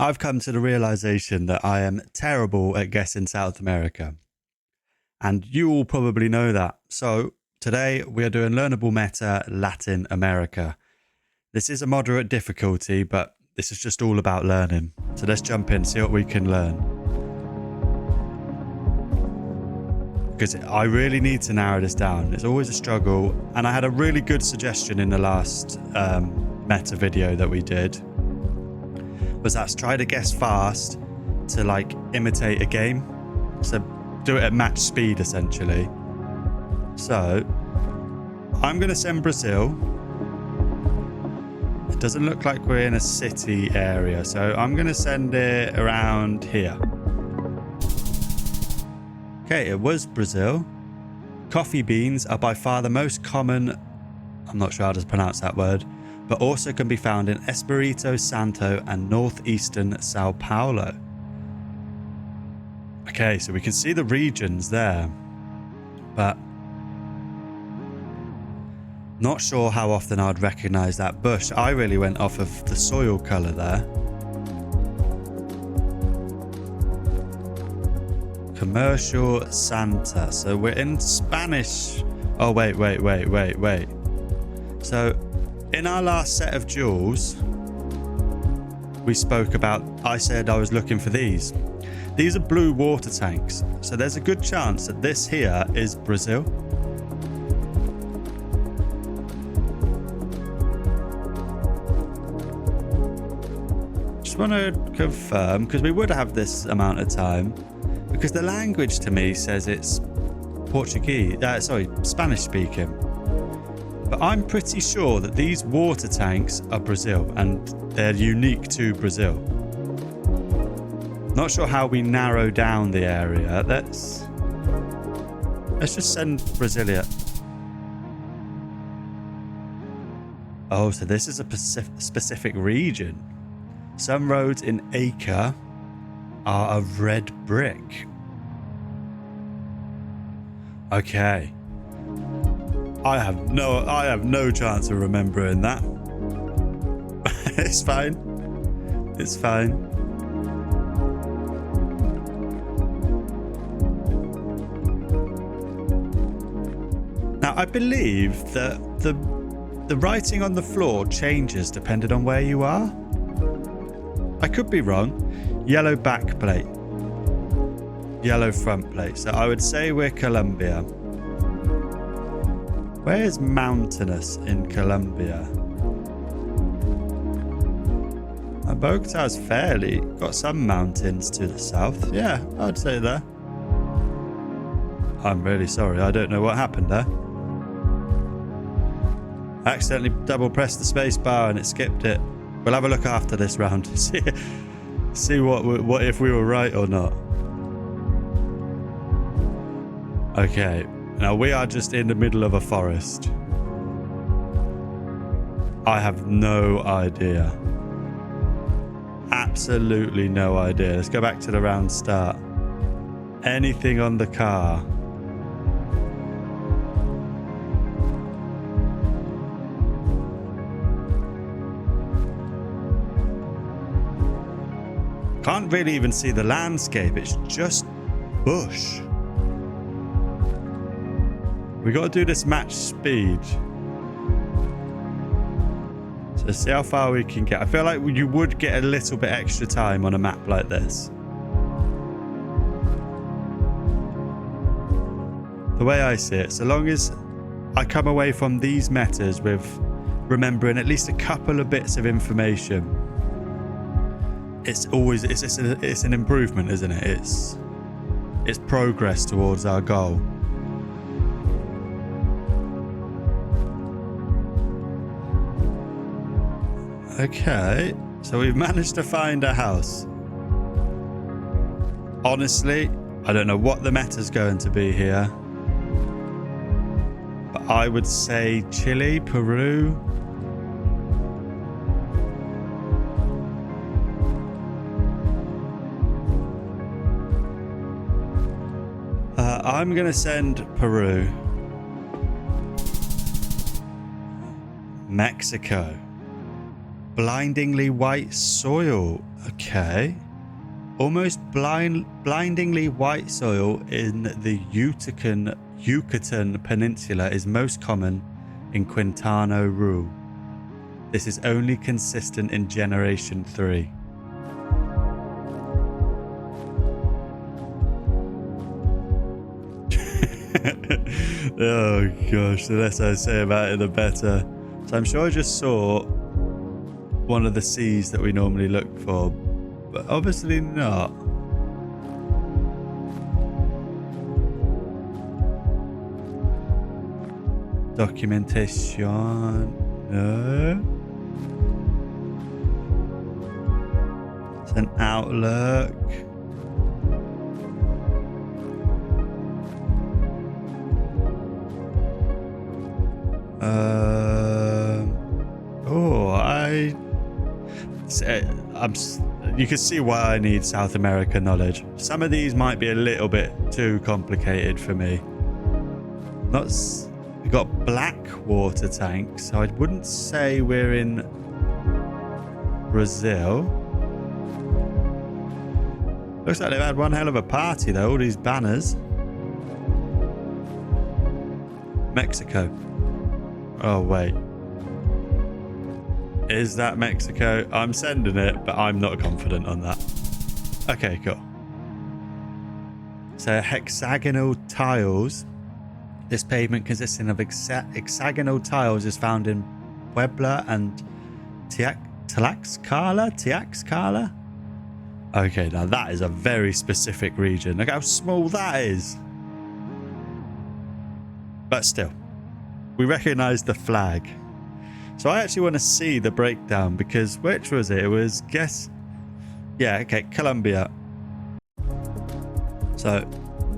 I've come to the realization that I am terrible at guessing South America. And you all probably know that. So today we are doing Learnable Meta Latin America. This is a moderate difficulty, but this is just all about learning. So let's jump in, see what we can learn. Because I really need to narrow this down. It's always a struggle. And I had a really good suggestion in the last meta video that we did. Was that's try to guess fast to like imitate a game. So do it at match speed essentially. So I'm going to send Brazil. It doesn't look like we're in a city area. So I'm going to send it around here. Okay, it was Brazil. Coffee beans are by far the most common, I'm not sure how to pronounce that word, but also can be found in Espírito Santo and northeastern Sao Paulo. Okay, so we can see the regions there, but not sure how often I'd recognize that bush. I really went off of the soil color there. Commercial Santa. So we're in Spanish. Oh, wait. So in our last set of jewels, we spoke about, I said I was looking for these. These are blue water tanks. So there's a good chance that this here is Brazil. Just want to confirm, because we would have this amount of time. Because the language to me says it's Spanish speaking. But I'm pretty sure that these water tanks are Brazil and they're unique to Brazil. Not sure how we narrow down the area. Let's just send Brasilia. Oh, so this is a specific region. Some roads in Acre are of red brick. Okay. I have no chance of remembering that. It's fine. It's fine. Now I believe that the writing on the floor changes depending on where you are. I could be wrong. Yellow back plate. Yellow front plate. So I would say we're Colombia. Where is mountainous in Colombia? Bogota's fairly got some mountains to the south. Yeah, I'd say there. I'm really sorry. I don't know what happened there. I accidentally double pressed the space bar and it skipped it. We'll have a look after this round to see what if we were right or not. Okay, now we are just in the middle of a forest. I have no idea. Absolutely no idea. Let's go back to the round start. Anything on the car? Can't really even see the landscape. It's just bush. We got to do this match speed. So see how far we can get. I feel like you would get a little bit extra time on a map like this. The way I see it, so long as I come away from these metas with remembering at least a couple of bits of information, it's an improvement, isn't it? It's progress towards our goal. Okay, so we've managed to find a house. Honestly, I don't know what the meta's going to be here, but I would say Chile, Peru. I'm going to send Peru. Mexico. blindingly white soil. Okay. Almost blindingly white soil in the Yucatan Peninsula is most common in Quintana Roo. This is only consistent in Generation 3. Oh gosh, the less I say about it, the better. So I'm sure I just saw one of the C's that we normally look for, but obviously not. Documentation, no. It's an outlook. You can see why I need South America knowledge. Some of these might be a little bit too complicated for me. We've got black water tanks, so I wouldn't say we're in Brazil. Looks like they've had one hell of a party though, all these banners. Mexico. Oh wait. Is that Mexico? I'm sending it, but I'm not confident on that. Okay, cool. So hexagonal tiles. This pavement consisting of hexagonal tiles is found in Puebla and Tlaxcala? Okay, now that is a very specific region. Look how small that is. But still, we recognize the flag. So I actually want to see the breakdown because which was it? It was Colombia. So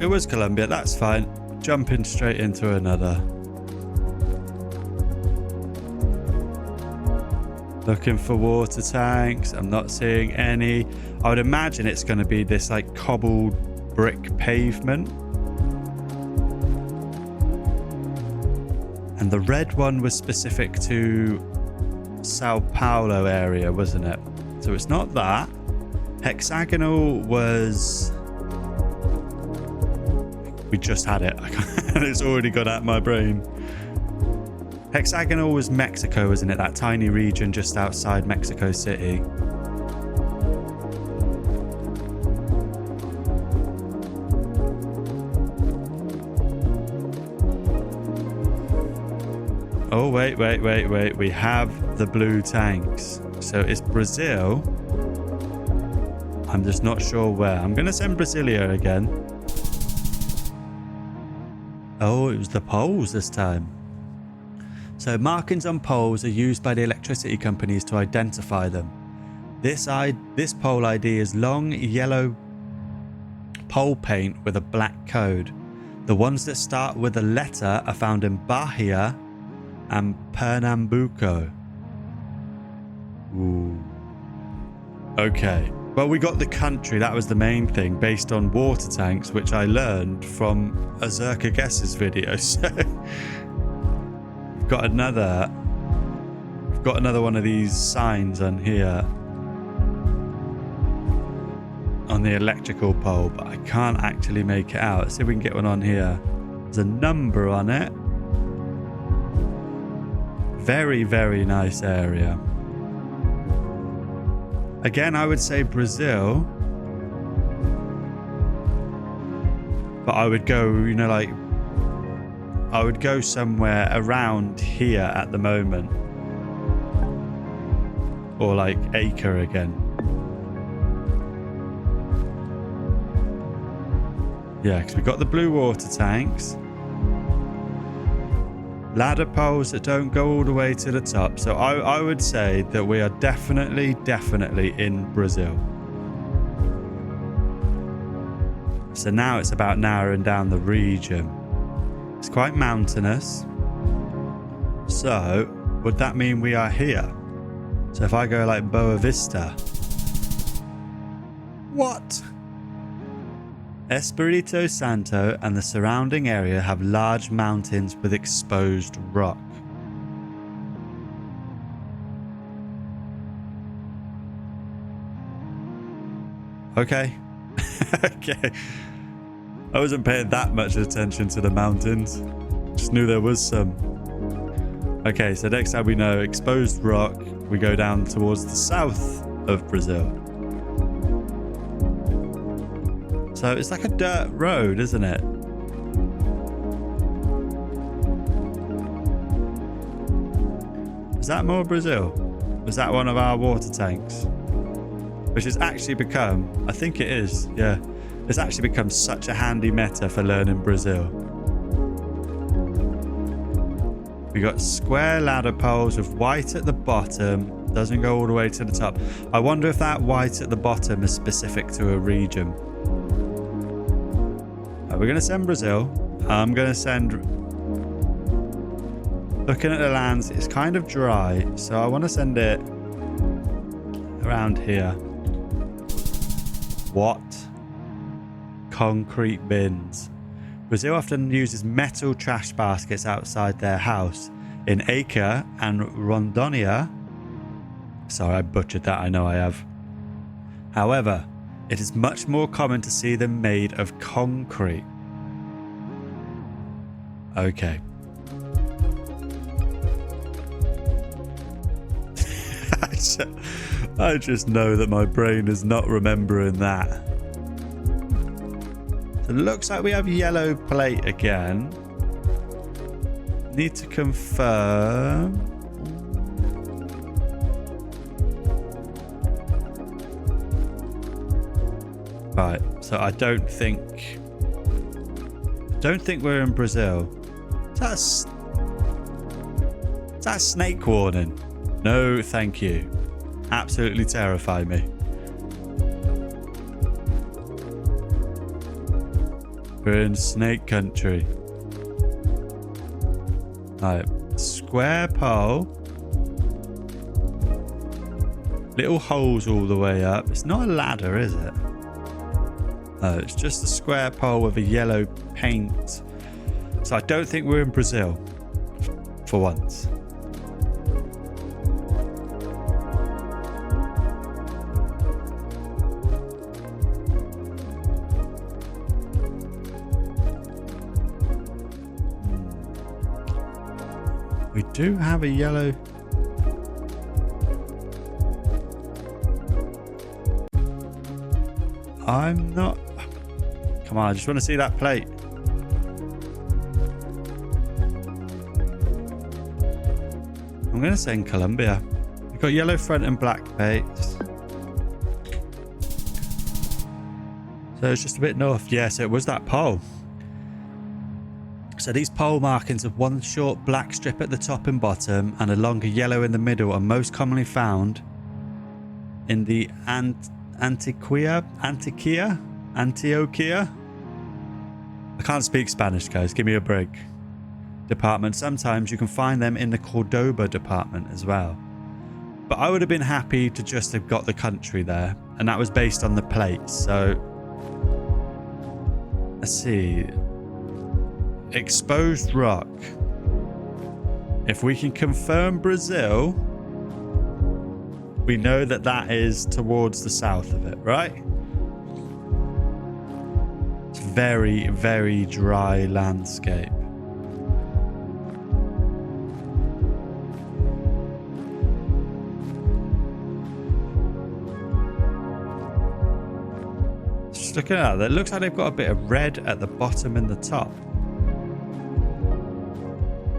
it was Colombia, that's fine. Jumping straight into another. Looking for water tanks. I'm not seeing any. I would imagine it's going to be this like cobbled brick pavement. And the red one was specific to Sao Paulo area, wasn't it? So it's not that. Hexagonal was... We just had it. It's already got out my brain. Hexagonal was Mexico, wasn't it? That tiny region just outside Mexico City. Oh, wait. We have the blue tanks. So it's Brazil. I'm just not sure where. I'm going to send Brasilia again. Oh, it was the poles this time. So markings on poles are used by the electricity companies to identify them. This pole ID is long yellow pole paint with a black code. The ones that start with a letter are found in Bahia and Pernambuco. Ooh. Okay. Well, we got the country. That was the main thing, based on water tanks, which I learned from a Geoguessr video. So we've got another one of these signs on here on the electrical pole, but I can't actually make it out. Let's see if we can get one on here. There's a number on it. Very, very nice area. Again, I would say Brazil. But I would go, I would go somewhere around here at the moment. Or like Acre again. Yeah, because we've got the blue water tanks. Ladder poles that don't go all the way to the top. So I would say that we are definitely in Brazil. So now it's about narrowing down the region. It's quite mountainous. So would that mean we are here? So if I go like Boa Vista. What? Espirito Santo and the surrounding area have large mountains with exposed rock. Okay. Okay. I wasn't paying that much attention to the mountains. Just knew there was some. Okay, so next time we know exposed rock, we go down towards the south of Brazil. So it's like a dirt road, isn't it? Is that more Brazil? Was that one of our water tanks? Which has actually become, I think it is, yeah. It's actually become such a handy meta for learning Brazil. We got square ladder poles with white at the bottom. Doesn't go all the way to the top. I wonder if that white at the bottom is specific to a region. We're going to send Brazil. I'm going to send... Looking at the lands, it's kind of dry. So I want to send it around here. What? Concrete bins. Brazil often uses metal trash baskets outside their house. In Acre and Rondônia... Sorry, I butchered that. I know I have. However, it is much more common to see them made of concrete. Okay. I just know that my brain is not remembering that. So it looks like we have yellow plate again. Need to confirm. Right, so I don't think we're in Brazil. Is that a snake warning? No, thank you. Absolutely terrify me. We're in snake country. Right, square pole. Little holes all the way up. It's not a ladder, is it? No, it's just a square pole with a yellow paint. So I don't think we're in Brazil. For once. We do have a yellow... I'm not... Come on, I just want to see that plate. I'm going to say in Colombia. We've got yellow front and black plates. So it's just a bit north. Yeah, so it was that pole. So these pole markings of one short black strip at the top and bottom and a longer yellow in the middle are most commonly found in the Antioquia? I can't speak Spanish, guys. Give me a break. Department. Sometimes you can find them in the Cordoba department as well. But I would have been happy to just have got the country there. And that was based on the plates. So let's see. Exposed rock. If we can confirm Brazil, we know that that is towards the south of it, right? It's very, very dry landscape. Just looking at that, it looks like they've got a bit of red at the bottom and the top.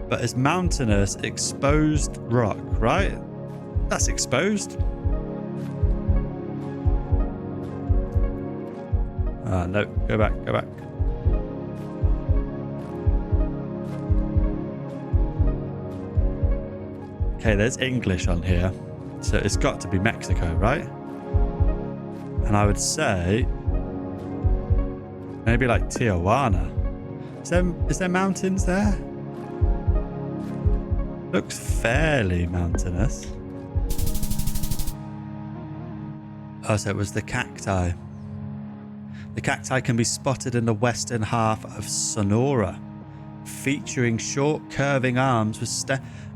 But it's mountainous, exposed rock, right? That's exposed. No, go back, go back. Okay, there's English on here. So it's got to be Mexico, right? And I would say maybe like Tijuana. Is there mountains there? Looks fairly mountainous. Oh, so it was the cacti. The cacti can be spotted in the western half of Sonora, featuring short curving arms with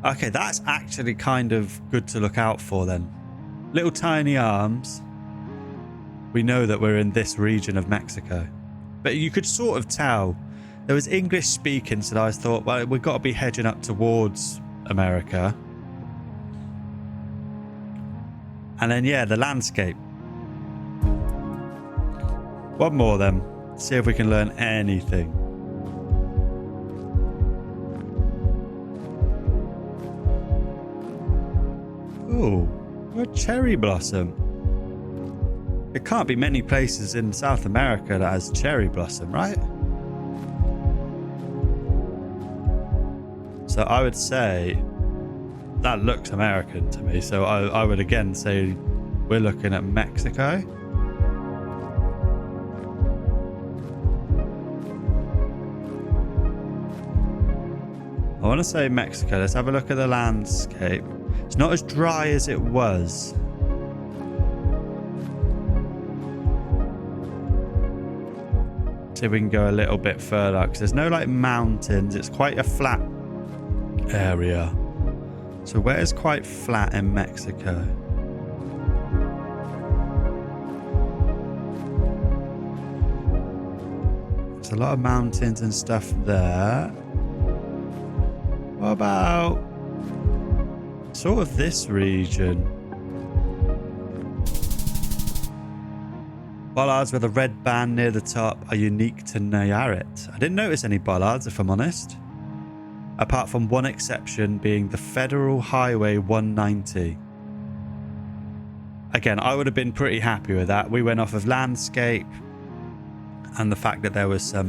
okay, that's actually kind of good to look out for then. Little tiny arms we know that we're in this region of Mexico. But you could sort of tell there was English speaking, so I thought, well, we've got to be hedging up towards America. And then, yeah, the landscape. One more then. See if we can learn anything. Ooh, a cherry blossom. There can't be many places in South America that has cherry blossom, right? So I would say that looks American to me. So I would again say we're looking at Mexico. I want to say Mexico. Let's have a look at the landscape. It's not as dry as it was. See if we can go a little bit further, because there's no like mountains. It's quite a flat area. So where's quite flat in Mexico? There's a lot of mountains and stuff there. What about sort of this region? Bollards with a red band near the top are unique to Nayarit. I didn't notice any bollards, if I'm honest. Apart from one exception being the Federal Highway 190. Again, I would have been pretty happy with that. We went off of landscape and the fact that there was some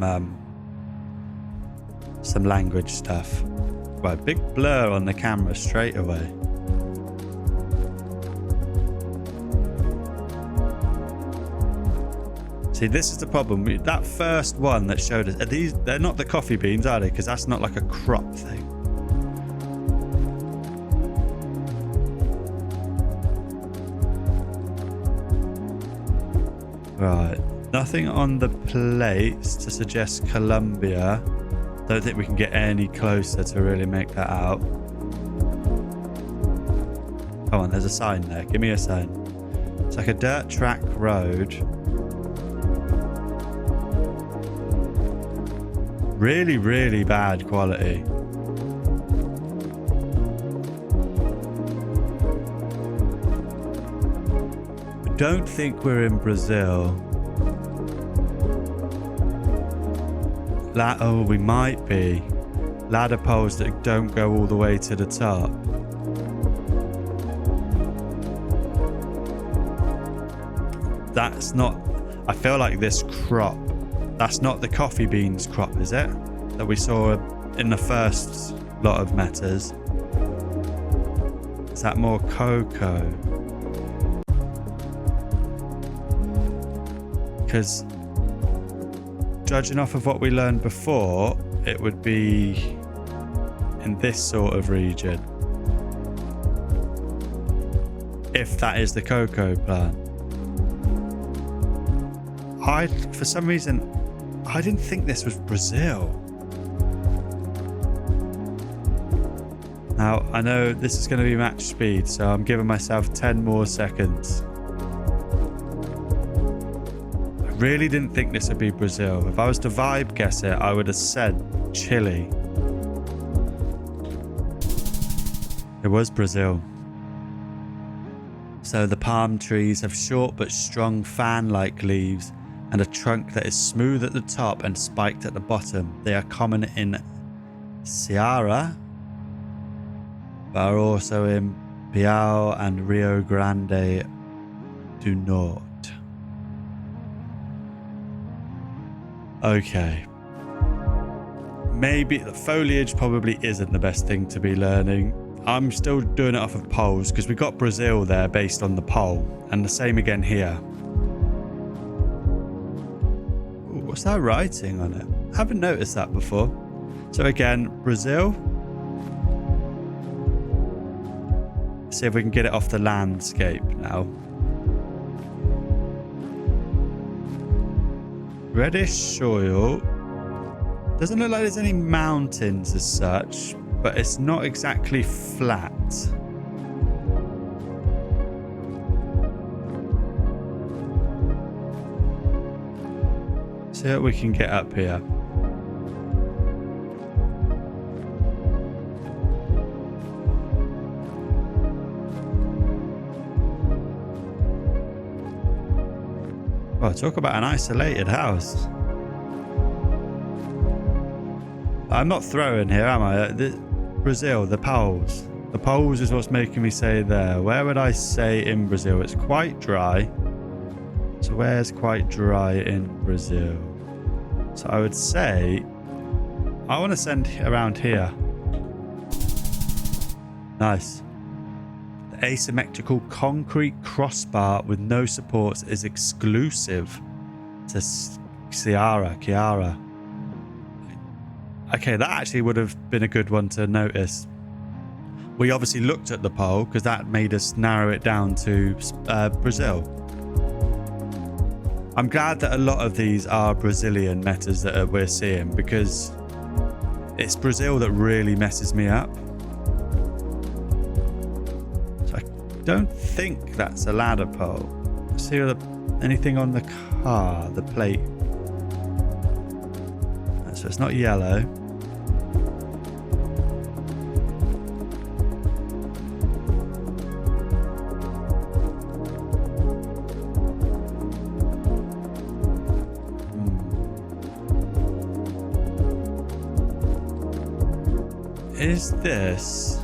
language stuff. Right, big blur on the camera straight away. See, this is the problem. That first one that showed us, they're not the coffee beans, are they? Because that's not like a crop thing. Right, nothing on the plates to suggest Colombia. Don't think we can get any closer to really make that out. Come on, there's a sign there. Give me a sign. It's like a dirt track road. Really, really bad quality. I don't think we're in Brazil. Oh, we might be. Ladder poles that don't go all the way to the top. That's not... I feel like this crop... That's not the coffee beans crop, is it? That we saw in the first lot of metas. Is that more cocoa? Because judging off of what we learned before, it would be in this sort of region. If that is the cocoa plant. For some reason, I didn't think this was Brazil. Now, I know this is going to be match speed, so I'm giving myself 10 more seconds. I really didn't think this would be Brazil. If I was to vibe guess it, I would have said Chile. It was Brazil. So the palm trees have short but strong fan-like leaves and a trunk that is smooth at the top and spiked at the bottom. They are common in Ceará, but are also in Piau and Rio Grande do Norte. Okay. Maybe the foliage probably isn't the best thing to be learning. I'm still doing it off of poles because we got Brazil there based on the pole, and the same again here. What's that writing on it? I haven't noticed that before. So again, Brazil. See if we can get it off the landscape now. Reddish soil. Doesn't look like there's any mountains as such, but it's not exactly flat. See what we can get up here. Oh, talk about an isolated house. I'm not throwing here, am I? Brazil, the poles. The poles is what's making me say there. Where would I say in Brazil? It's quite dry. So where's quite dry in Brazil? So I would say I want to send around here. Nice. The asymmetrical concrete crossbar with no supports is exclusive to Kiara. Okay, that actually would have been a good one to notice. We obviously looked at the pole because that made us narrow it down to Brazil. I'm glad that a lot of these are Brazilian metas that we're seeing, because it's Brazil that really messes me up. So I don't think that's a ladder pole. See anything on the car, the plate. So it's not yellow. Is this?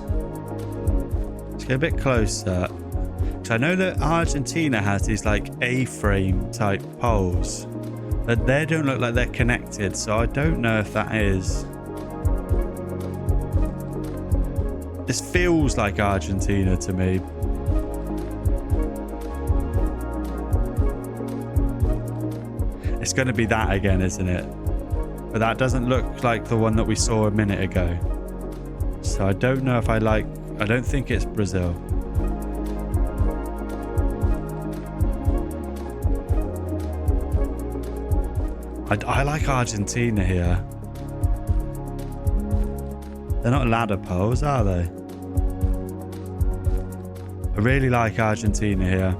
Let's get a bit closer. Because I know that Argentina has these like A-frame type poles, but they don't look like they're connected, so I don't know if that is. This feels like Argentina to me. It's going to be that again, isn't it? But that doesn't look like the one that we saw a minute ago. So I don't know if I don't think it's Brazil. I like Argentina here. They're not ladder poles, are they? I really like Argentina here.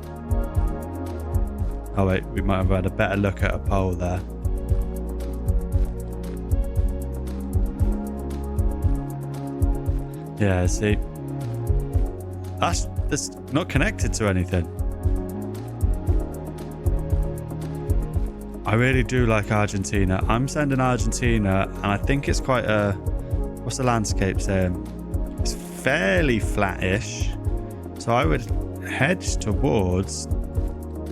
Oh wait, we might have had a better look at a pole there. Yeah, see, that's not connected to anything. I really do like Argentina. I'm sending Argentina, and I think it's quite a, what's the landscape saying? It's fairly flat-ish. So I would hedge towards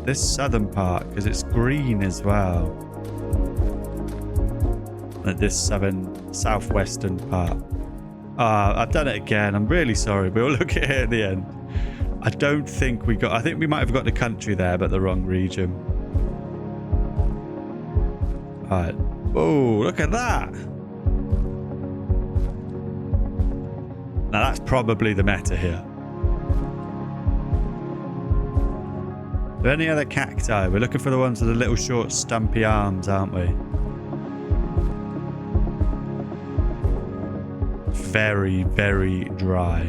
this southern part because it's green as well. Like this southwestern part. I've done it again. I'm really sorry. We'll look at it at the end. I don't think we got... I think we might have got the country there, but the wrong region. Alright. Oh, look at that. Now that's probably the meta here. Are there any other cacti? We're looking for the ones with the little short stumpy arms, aren't we? Very, very dry.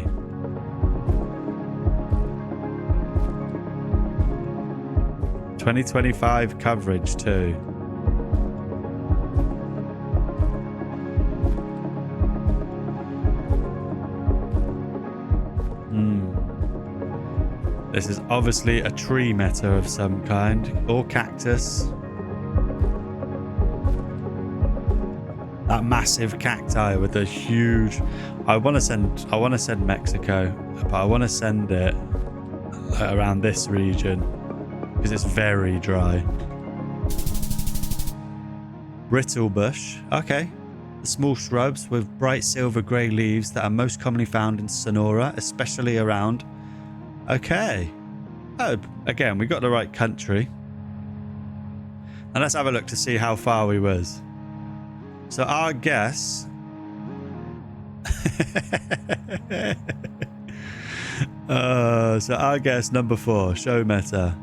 (2025) coverage too. This is obviously a tree meta of some kind, or cactus. That massive cacti with the huge. I want to send Mexico, but I want to send it around this region because it's very dry. Brittle bush. Okay. The small shrubs with bright silver grey leaves that are most commonly found in Sonora, especially around. Okay. Oh, again, we got the right country. Now let's have a look to see how far we was. So our guess... so our guess number 4, show meta,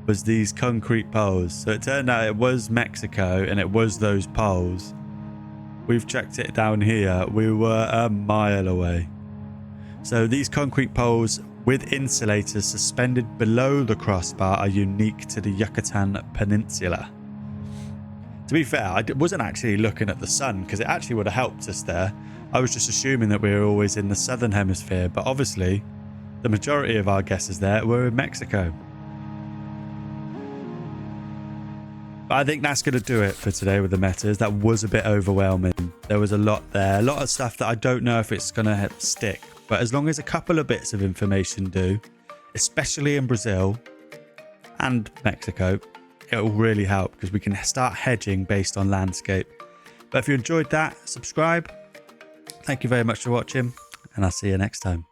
was these concrete poles. So it turned out it was Mexico and it was those poles. We've checked it down here. We were a mile away. So these concrete poles with insulators suspended below the crossbar are unique to the Yucatan Peninsula. To be fair, I wasn't actually looking at the sun because it actually would have helped us there. I was just assuming that we were always in the southern hemisphere, but obviously the majority of our guesses there were in Mexico. But I think that's going to do it for today with the metas. That was a bit overwhelming. There was a lot there, a lot of stuff that I don't know if it's going to stick. But as long as a couple of bits of information do, especially in Brazil and Mexico, it will really help because we can start hedging based on landscape. But if you enjoyed that, subscribe. Thank you very much for watching, and I'll see you next time.